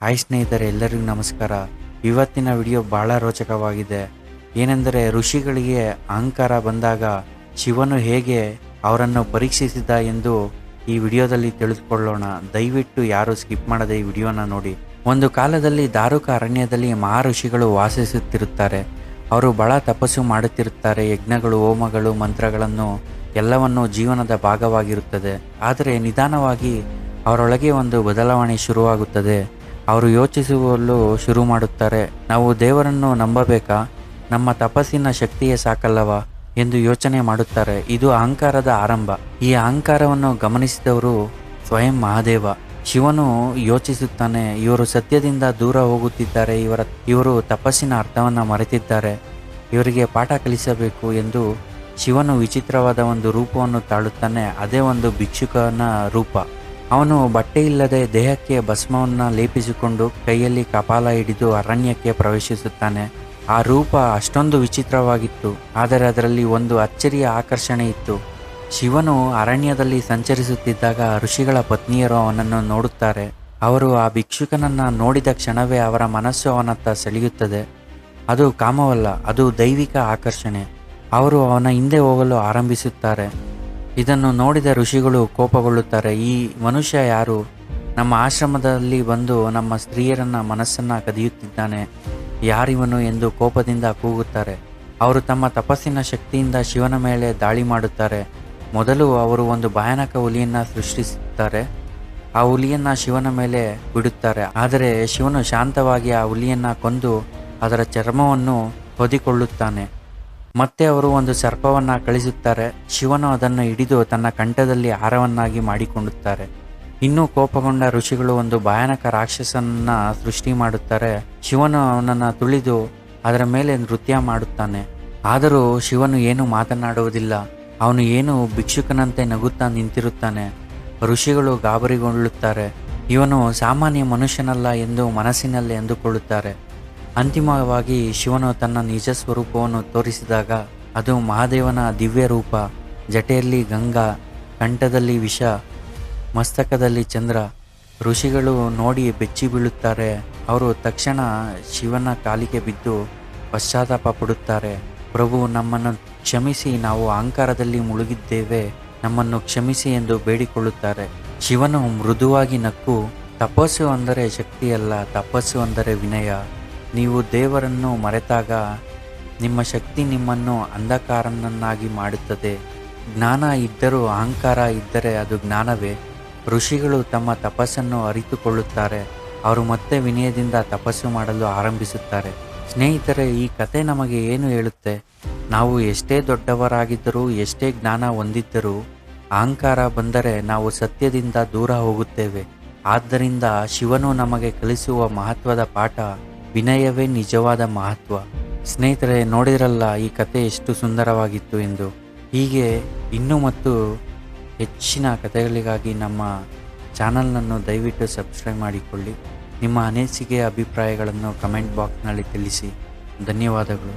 Hi ಸ್ನೇಹಿತರೆ, ಎಲ್ಲರಿಗೂ ನಮಸ್ಕಾರ. ಇವತ್ತಿನ ವಿಡಿಯೋ ಬಹಳ ರೋಚಕವಾಗಿದೆ. ಏನೆಂದರೆ, ಋಷಿಗಳಿಗೆ ಅಹಂಕಾರ ಬಂದಾಗ ಶಿವನು ಹೇಗೆ ಅವರನ್ನು ಪರೀಕ್ಷಿಸಿದ ಎಂದು ಈ ವಿಡಿಯೋದಲ್ಲಿ ತಿಳಿದುಕೊಳ್ಳೋಣ. ದಯವಿಟ್ಟು ಯಾರು ಸ್ಕಿಪ್ ಮಾಡದೆ ಈ ವಿಡಿಯೋನ ನೋಡಿ. ಒಂದು ಕಾಲದಲ್ಲಿ ದಾರುಕ ಅರಣ್ಯದಲ್ಲಿ ಮಹರ್ಷಿಗಳು ವಾಸಿಸುತ್ತಿರುತ್ತಾರೆ. ಅವರು ಬಹಳ ತಪಸ್ಸು ಮಾಡುತ್ತಿರುತ್ತಾರೆ. ಯಜ್ಞಗಳು, ಹೋಮಗಳು, ಮಂತ್ರಗಳನ್ನು ಎಲ್ಲವನ್ನೂ ಜೀವನದ ಭಾಗವಾಗಿರುತ್ತದೆ. ಆದರೆ ನಿಧಾನವಾಗಿ ಅವರೊಳಗೆ ಒಂದು ಬದಲಾವಣೆ ಶುರುವಾಗುತ್ತದೆ. ಅವರು ಯೋಚಿಸಲು ಶುರು ಮಾಡುತ್ತಾರೆ. ನಾವು ದೇವರನ್ನು ನಂಬಬೇಕಾ? ನಮ್ಮ ತಪಸ್ಸಿನ ಶಕ್ತಿಯೇ ಸಾಕಲ್ಲವಾ ಎಂದು ಯೋಚನೆ ಮಾಡುತ್ತಾರೆ. ಇದು ಅಹಂಕಾರದ ಆರಂಭ. ಈ ಅಹಂಕಾರವನ್ನು ಗಮನಿಸಿದವರು ಸ್ವಯಂ ಮಹಾದೇವ. ಶಿವನು ಯೋಚಿಸುತ್ತಾನೆ, ಇವರು ಸತ್ಯದಿಂದ ದೂರ ಹೋಗುತ್ತಿದ್ದಾರೆ, ಇವರು ತಪಸ್ಸಿನ ಅರ್ಥವನ್ನು ಮರೆತಿದ್ದಾರೆ, ಇವರಿಗೆ ಪಾಠ ಕಲಿಸಬೇಕು ಎಂದು ಶಿವನು ವಿಚಿತ್ರವಾದ ಒಂದು ರೂಪವನ್ನು ತಾಳುತ್ತಾನೆ. ಅದೇ ಒಂದು ಭಿಕ್ಷುಕನ ರೂಪ. ಅವನು ಬಟ್ಟೆ ಇಲ್ಲದೆ ದೇಹಕ್ಕೆ ಭಸ್ಮವನ್ನು ಲೇಪಿಸಿಕೊಂಡು ಕೈಯಲ್ಲಿ ಕಪಾಲ ಹಿಡಿದು ಅರಣ್ಯಕ್ಕೆ ಪ್ರವೇಶಿಸುತ್ತಾನೆ. ಆ ರೂಪ ಅಷ್ಟೊಂದು ವಿಚಿತ್ರವಾಗಿತ್ತು, ಆದರೆ ಅದರಲ್ಲಿ ಒಂದು ಅಚ್ಚರಿಯ ಆಕರ್ಷಣೆ ಇತ್ತು. ಶಿವನು ಅರಣ್ಯದಲ್ಲಿ ಸಂಚರಿಸುತ್ತಿದ್ದಾಗ ಋಷಿಗಳ ಪತ್ನಿಯರು ಅವನನ್ನು ನೋಡುತ್ತಾರೆ. ಅವರು ಆ ಭಿಕ್ಷುಕನನ್ನು ನೋಡಿದ ಕ್ಷಣವೇ ಅವರ ಮನಸ್ಸು ಅವನತ್ತ ಸೆಳೆಯುತ್ತದೆ. ಅದು ಕಾಮವಲ್ಲ, ಅದು ದೈವಿಕ ಆಕರ್ಷಣೆ. ಅವರು ಅವನ ಹಿಂದೆ ಹೋಗಲು ಆರಂಭಿಸುತ್ತಾರೆ. ಇದನ್ನು ನೋಡಿದ ಋಷಿಗಳು ಕೋಪಗೊಳ್ಳುತ್ತಾರೆ. ಈ ಮನುಷ್ಯ ಯಾರು? ನಮ್ಮ ಆಶ್ರಮದಲ್ಲಿ ಬಂದು ನಮ್ಮ ಸ್ತ್ರೀಯರನ್ನ ಮನಸ್ಸನ್ನು ಕದಿಯುತ್ತಿದ್ದಾನೆ, ಯಾರಿವನು ಎಂದು ಕೋಪದಿಂದ ಕೂಗುತ್ತಾರೆ. ಅವರು ತಮ್ಮ ತಪಸ್ಸಿನ ಶಕ್ತಿಯಿಂದ ಶಿವನ ಮೇಲೆ ದಾಳಿ ಮಾಡುತ್ತಾರೆ. ಮೊದಲು ಅವರು ಒಂದು ಭಯಾನಕ ಹುಲಿಯನ್ನು ಸೃಷ್ಟಿಸುತ್ತಾರೆ. ಆ ಹುಲಿಯನ್ನು ಶಿವನ ಮೇಲೆ ಬಿಡುತ್ತಾರೆ. ಆದರೆ ಶಿವನು ಶಾಂತವಾಗಿ ಆ ಹುಲಿಯನ್ನು ಕೊಂದು ಅದರ ಚರ್ಮವನ್ನು ಹೊದಿಕೊಳ್ಳುತ್ತಾನೆ. ಮತ್ತೆ ಅವರು ಒಂದು ಸರ್ಪವನ್ನು ಕಳಿಸುತ್ತಾರೆ. ಶಿವನು ಅದನ್ನು ಹಿಡಿದು ತನ್ನ ಕಂಠದಲ್ಲಿ ಹಾರವನ್ನಾಗಿ ಮಾಡಿಕೊಳ್ಳುತ್ತಾರೆ. ಇನ್ನೂ ಕೋಪಗೊಂಡ ಋಷಿಗಳು ಒಂದು ಭಯಾನಕ ರಾಕ್ಷಸನನ್ನ ಸೃಷ್ಟಿ ಮಾಡುತ್ತಾರೆ. ಶಿವನು ಅವನನ್ನು ತುಳಿದು ಅದರ ಮೇಲೆ ನೃತ್ಯ ಮಾಡುತ್ತಾನೆ. ಆದರೂ ಶಿವನು ಏನು ಮಾತನಾಡುವುದಿಲ್ಲ. ಅವನು ಏನು ಭಿಕ್ಷುಕನಂತೆ ನಗುತ್ತಾ ನಿಂತಿರುತ್ತಾನೆ. ಋಷಿಗಳು ಗಾಬರಿಗೊಳ್ಳುತ್ತಾರೆ. ಇವನು ಸಾಮಾನ್ಯ ಮನುಷ್ಯನಲ್ಲ ಎಂದು ಮನಸ್ಸಿನಲ್ಲಿ ಅಂದುಕೊಳ್ಳುತ್ತಾರೆ. ಅಂತಿಮವಾಗಿ ಶಿವನು ತನ್ನ ನಿಜ ಸ್ವರೂಪವನ್ನು ತೋರಿಸಿದಾಗ ಅದು ಮಹಾದೇವನ ದಿವ್ಯ ರೂಪ. ಜಟೆಯಲ್ಲಿ ಗಂಗಾ, ಕಂಠದಲ್ಲಿ ವಿಷ, ಮಸ್ತಕದಲ್ಲಿ ಚಂದ್ರ. ಋಷಿಗಳು ನೋಡಿ ಬೆಚ್ಚಿ ಬೀಳುತ್ತಾರೆ. ಅವರು ತಕ್ಷಣ ಶಿವನ ಕಾಲಿಗೆ ಬಿದ್ದು ಪಶ್ಚಾತ್ತಾಪ ಪಡುತ್ತಾರೆ. ಪ್ರಭು, ನಮ್ಮನ್ನು ಕ್ಷಮಿಸಿ, ನಾವು ಅಹಂಕಾರದಲ್ಲಿ ಮುಳುಗಿದ್ದೇವೆ, ನಮ್ಮನ್ನು ಕ್ಷಮಿಸಿ ಎಂದು ಬೇಡಿಕೊಳ್ಳುತ್ತಾರೆ. ಶಿವನು ಮೃದುವಾಗಿ ನಕ್ಕು, ತಪಸ್ಸು ಅಂದರೆ ಶಕ್ತಿಯಲ್ಲ, ತಪಸ್ಸು ಅಂದರೆ ವಿನಯ. ನೀವು ದೇವರನ್ನು ಮರೆತಾಗ ನಿಮ್ಮ ಶಕ್ತಿ ನಿಮ್ಮನ್ನು ಅಂಧಕಾರನನ್ನಾಗಿ ಮಾಡುತ್ತದೆ. ಜ್ಞಾನ ಇದ್ದರೂ ಅಹಂಕಾರ ಇದ್ದರೆ ಅದು ಜ್ಞಾನವೇ? ಋಷಿಗಳು ತಮ್ಮ ತಪಸ್ಸನ್ನು ಅರಿತುಕೊಳ್ಳುತ್ತಾರೆ. ಅವರು ಮತ್ತೆ ವಿನಯದಿಂದ ತಪಸ್ಸು ಮಾಡಲು ಆರಂಭಿಸುತ್ತಾರೆ. ಸ್ನೇಹಿತರೆ, ಈ ಕತೆ ನಮಗೆ ಏನು ಹೇಳುತ್ತೆ? ನಾವು ಎಷ್ಟೇ ದೊಡ್ಡವರಾಗಿದ್ದರೂ, ಎಷ್ಟೇ ಜ್ಞಾನ ಹೊಂದಿದ್ದರೂ, ಅಹಂಕಾರ ಬಂದರೆ ನಾವು ಸತ್ಯದಿಂದ ದೂರ ಹೋಗುತ್ತೇವೆ. ಆದ್ದರಿಂದ ಶಿವನು ನಮಗೆ ಕಲಿಸುವ ಮಹತ್ವದ ಪಾಠ ವಿನಯವೇ ನಿಜವಾದ ಮಹತ್ವ. ಸ್ನೇಹಿತರೆ, ನೋಡಿದ್ರಲ್ಲ ಈ ಕತೆ ಎಷ್ಟು ಸುಂದರವಾಗಿತ್ತು ಎಂದು. ಹೀಗೆ ಇನ್ನೂ ಮತ್ತು ಹೆಚ್ಚಿನ ಕಥೆಗಳಿಗಾಗಿ ನಮ್ಮ ಚಾನಲ್ನನ್ನು ದಯವಿಟ್ಟು ಸಬ್ಸ್ಕ್ರೈಬ್ ಮಾಡಿಕೊಳ್ಳಿ. ನಿಮ್ಮ ಅನಿಸಿಕೆ, ಅಭಿಪ್ರಾಯಗಳನ್ನು ಕಮೆಂಟ್ ಬಾಕ್ಸ್ನಲ್ಲಿ ತಿಳಿಸಿ. ಧನ್ಯವಾದಗಳು.